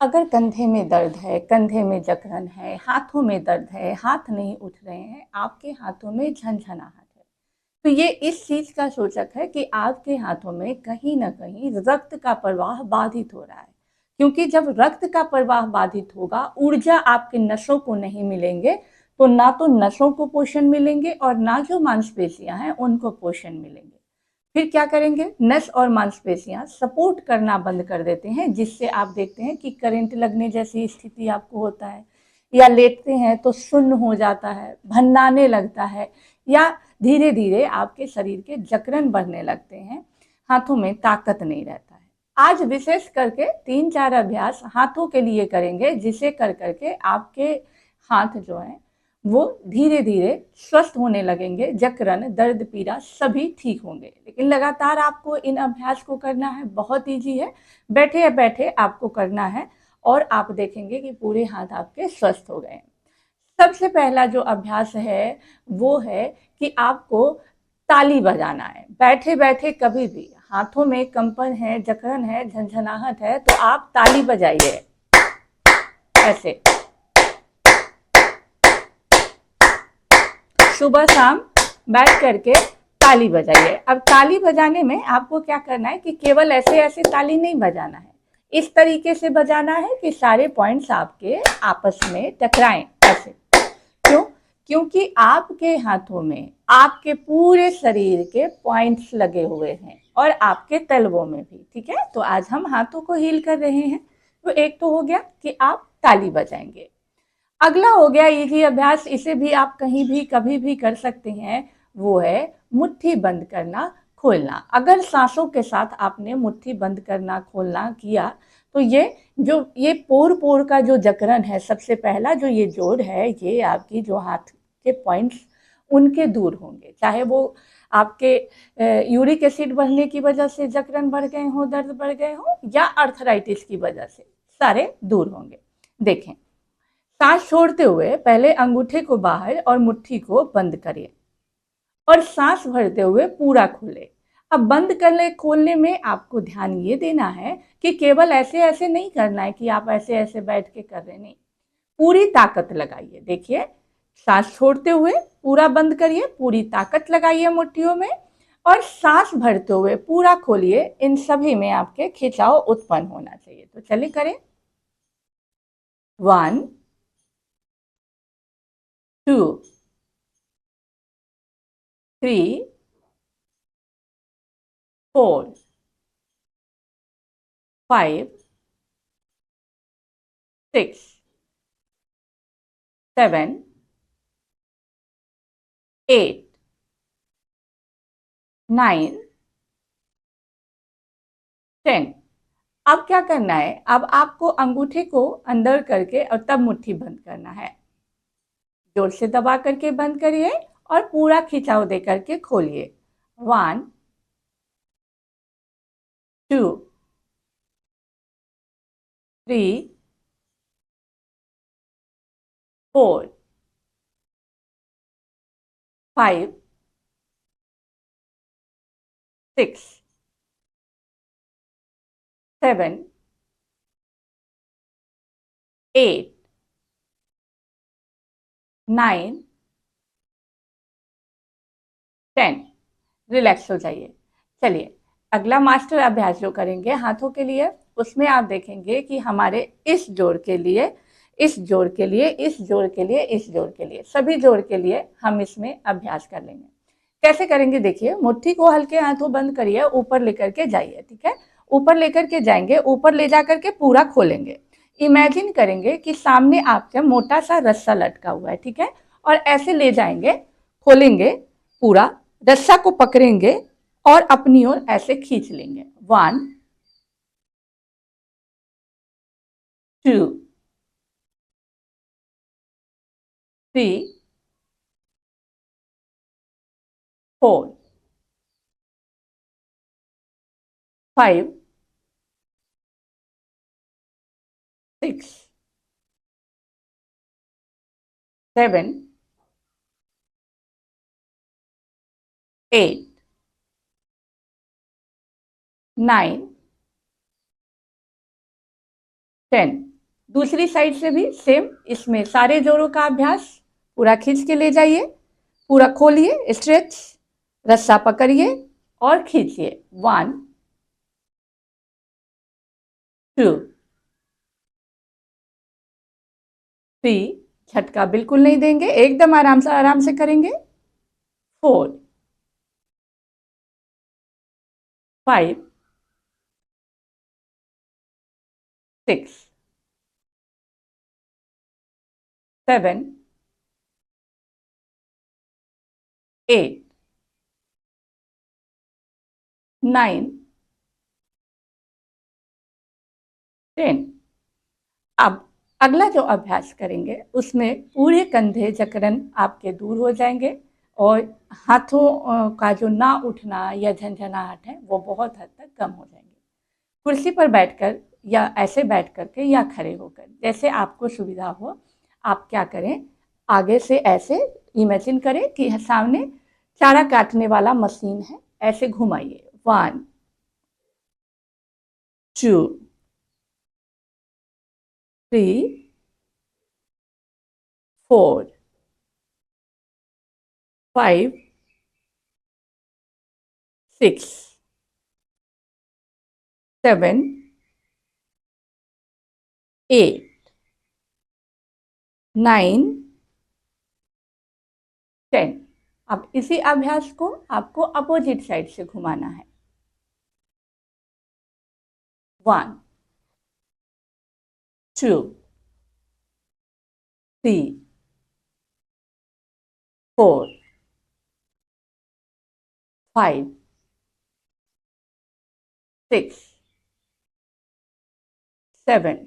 अगर कंधे में दर्द है, कंधे में जकड़न है, हाथों में दर्द है, हाथ नहीं उठ रहे हैं, आपके हाथों में झनझनाहट है, तो ये इस चीज़ का सूचक है कि आपके हाथों में कहीं न कहीं रक्त का प्रवाह बाधित हो रहा है। क्योंकि जब रक्त का प्रवाह बाधित होगा, ऊर्जा आपके नसों को नहीं मिलेंगे, तो ना तो नसों को पोषण मिलेंगे और ना जो मांसपेशियाँ हैं, उनको पोषण मिलेंगे। फिर क्या करेंगे, नस और मांसपेशियां सपोर्ट करना बंद कर देते हैं, जिससे आप देखते हैं कि करंट लगने जैसी स्थिति आपको होता है, या लेटते हैं तो सुन्न हो जाता है, भन्नाने लगता है, या धीरे धीरे आपके शरीर के जकड़न बढ़ने लगते हैं, हाथों में ताकत नहीं रहता है। आज विशेष करके 3-4 अभ्यास हाथों के लिए करेंगे, जिसे कर करके आपके हाथ जो है वो धीरे धीरे स्वस्थ होने लगेंगे, जकड़न, दर्द, पीड़ा सभी ठीक होंगे। लेकिन लगातार आपको इन अभ्यास को करना है, बहुत ईजी है, बैठे बैठे आपको करना है और आप देखेंगे कि पूरे हाथ आपके स्वस्थ हो गए। सबसे पहला जो अभ्यास है वो है कि आपको ताली बजाना है। बैठे बैठे कभी भी हाथों में कंपन है, जकड़न है, झंझनाहट है, तो आप ताली बजाइए ऐसे, सुबह शाम बैठ करके ताली बजाइए। अब ताली बजाने में आपको क्या करना है कि केवल ऐसे ऐसे ताली नहीं बजाना है, इस तरीके से बजाना है कि सारे पॉइंट्स आपके आपस में टकराएं ऐसे। क्यों? क्योंकि आपके हाथों में आपके पूरे शरीर के पॉइंट्स लगे हुए हैं और आपके तलवों में भी। ठीक है, तो आज हम हाथों को हील कर रहे हैं। तो एक तो हो गया कि आप ताली बजाएंगे। अगला हो गया इजी अभ्यास, इसे भी आप कहीं भी कभी भी कर सकते हैं, वो है मुट्ठी बंद करना खोलना। अगर सांसों के साथ आपने मुट्ठी बंद करना खोलना किया, तो ये पोर पोर का जो जकड़न है, सबसे पहला जो ये जोड़ है, ये आपकी जो हाथ के पॉइंट्स उनके दूर होंगे, चाहे वो आपके यूरिक एसिड बढ़ने की वजह से जकड़न बढ़ गए हो, दर्द बढ़ गए हो, या अर्थराइटिस की वजह से, सारे दूर होंगे। देखें, सांस छोड़ते हुए पहले अंगूठे को बाहर और मुट्ठी को बंद करिए और सांस भरते हुए पूरा खोले। अब बंद करने खोलने में आपको ध्यान ये देना है कि केवल ऐसे ऐसे नहीं करना है कि आप ऐसे ऐसे बैठ के कर रहे, नहीं, पूरी ताकत लगाइए। देखिए, सांस छोड़ते हुए पूरा बंद करिए, पूरी ताकत लगाइए मुट्ठियों में, और सांस भरते हुए पूरा खोलिए। इन सभी में आपके खिंचाव उत्पन्न होना चाहिए। तो चलिए करें। 1 2 3 4 5 6 7 8 9 10। अब क्या करना है, अब आपको अंगूठे को अंदर करके और तब मुट्ठी बंद करना है। जोर से दबा करके बंद करिए और पूरा खिंचाव दे करके खोलिए। 1 2 3 4 5 6 7 8 9 10। रिलैक्स हो जाइए। चलिए, अगला मास्टर अभ्यास जो करेंगे हाथों के लिए, उसमें आप देखेंगे कि हमारे इस जोड़ के लिए, इस जोड़ के लिए, इस जोड़ के लिए, इस जोड़ के लिए, सभी जोड़ के लिए हम इसमें अभ्यास कर लेंगे। कैसे करेंगे, देखिए, मुट्ठी को हल्के हाथों बंद करिए, ऊपर लेकर के जाइए। ठीक है, ऊपर लेकर के जाएंगे, ऊपर ले जा करके पूरा खोलेंगे। इमेजिन करेंगे कि सामने आपके मोटा सा रस्सा लटका हुआ है। ठीक है, और ऐसे ले जाएंगे, खोलेंगे पूरा, रस्सा को पकड़ेंगे और अपनी ओर ऐसे खींच लेंगे। 1 2 3 4 5 6 7 8 9 10। दूसरी साइड से भी सेम, इसमें सारे जोड़ों का अभ्यास। पूरा खींच के ले जाइए, पूरा खोलिए, स्ट्रेच, रस्सा पकड़िए और खींचिए। 1 2 3, झटका बिल्कुल नहीं देंगे, एकदम आराम से करेंगे। 4 5 6 7 8 9 10। अब अगला जो अभ्यास करेंगे उसमें पूरे कंधे जकड़न आपके दूर हो जाएंगे और हाथों का जो ना उठना या झंझनाहट है वो बहुत हद तक कम हो जाएंगे। कुर्सी पर बैठकर या ऐसे बैठ करके या खड़े होकर, जैसे आपको सुविधा हो, आप क्या करें, आगे से ऐसे इमेजिन करें कि सामने चारा काटने वाला मशीन है, ऐसे घुमाइए। 1 2 3 4 5 6 7 8 9 10। अब इसी अभ्यास को आपको अपोजिट साइड से घुमाना है। 1 2 3 4 5 6 7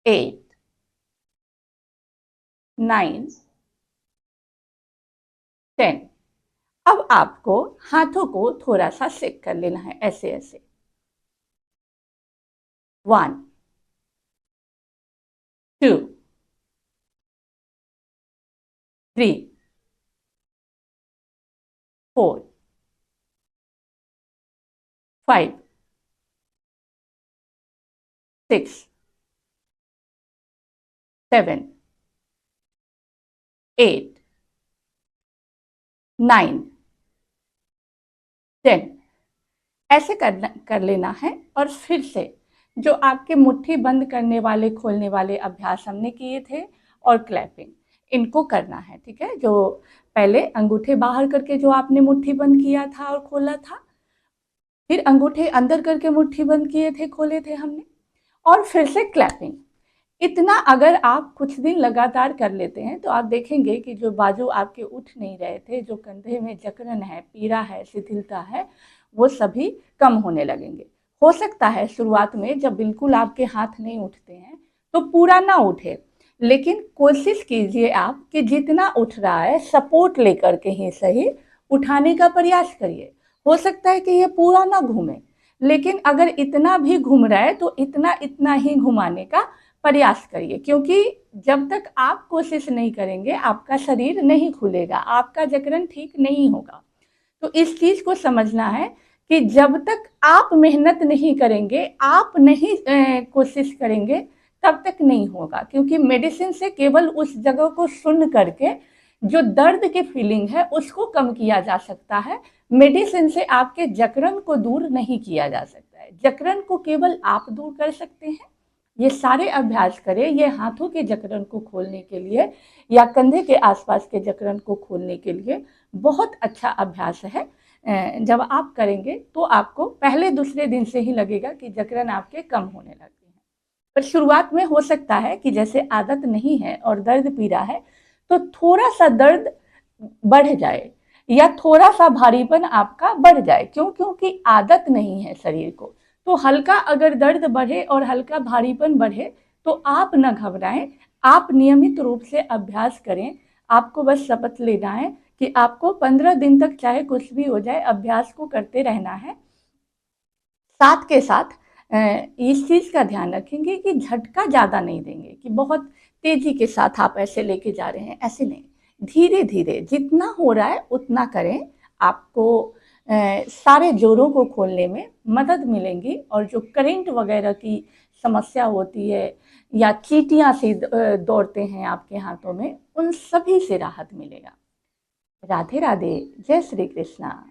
8 9 10। अब आपको हाथों को थोड़ा सा सेक कर लेना है, ऐसे ऐसे। 1 2 3 4 5 6 7 8 9 10। ऐसे कर लेना है। और फिर से जो आपके मुट्ठी बंद करने वाले खोलने वाले अभ्यास हमने किए थे और क्लैपिंग, इनको करना है, ठीक है। जो पहले अंगूठे बाहर करके जो आपने मुट्ठी बंद किया था और खोला था, फिर अंगूठे अंदर करके मुट्ठी बंद किए थे, खोले थे हमने, और फिर से क्लैपिंग। इतना अगर आप कुछ दिन लगातार कर लेते हैं तो आप देखेंगे कि जो बाजू आपके उठ नहीं रहे थे, जो कंधे में जकड़न है, पीड़ा है, शिथिलता है, वो सभी कम होने लगेंगे। हो सकता है शुरुआत में जब बिल्कुल आपके हाथ नहीं उठते हैं तो पूरा ना उठे, लेकिन कोशिश कीजिए आप कि जितना उठ रहा है सपोर्ट लेकर के ही सही उठाने का प्रयास करिए। हो सकता है कि ये पूरा ना घूमे, लेकिन अगर इतना भी घूम रहा है तो इतना इतना ही घुमाने का प्रयास करिए, क्योंकि जब तक आप कोशिश नहीं करेंगे आपका शरीर नहीं खुलेगा, आपका जकड़न ठीक नहीं होगा। तो इस चीज को समझना है कि जब तक आप मेहनत नहीं करेंगे, आप नहीं कोशिश करेंगे, तब तक नहीं होगा। क्योंकि मेडिसिन से केवल उस जगह को सुन करके जो दर्द की फीलिंग है उसको कम किया जा सकता है। मेडिसिन से आपके जकड़न को दूर नहीं किया जा सकता है। जकड़न को केवल आप दूर कर सकते हैं। ये सारे अभ्यास करें, ये हाथों के जकड़न को खोलने के लिए या कंधे के आसपास के जकड़न को खोलने के लिए बहुत अच्छा अभ्यास है। जब आप करेंगे तो आपको पहले दूसरे दिन से ही लगेगा कि जकड़न आपके कम होने लगती है। पर शुरुआत में हो सकता है कि जैसे आदत नहीं है और दर्द पीड़ा है तो थोड़ा सा दर्द बढ़ जाए या थोड़ा सा भारीपन आपका बढ़ जाए। क्यों? क्योंकि आदत नहीं है शरीर को। तो हल्का अगर दर्द बढ़े और हल्का भारीपन बढ़े तो आप न घबराएं, आप नियमित रूप से अभ्यास करें। आपको बस शपथ लेना है कि आपको 15 दिन तक चाहे कुछ भी हो जाए अभ्यास को करते रहना है। साथ के साथ इस चीज़ का ध्यान रखेंगे कि झटका ज़्यादा नहीं देंगे कि बहुत तेज़ी के साथ आप ऐसे लेके जा रहे हैं, ऐसे नहीं। धीरे धीरे जितना हो रहा है उतना करें, आपको सारे जोड़ों को खोलने में मदद मिलेंगी और जो करंट वगैरह की समस्या होती है या चींटियां सी दौड़ते हैं आपके हाथों में, उन सभी से राहत मिलेगा। राधे राधे, जय श्री कृष्णा।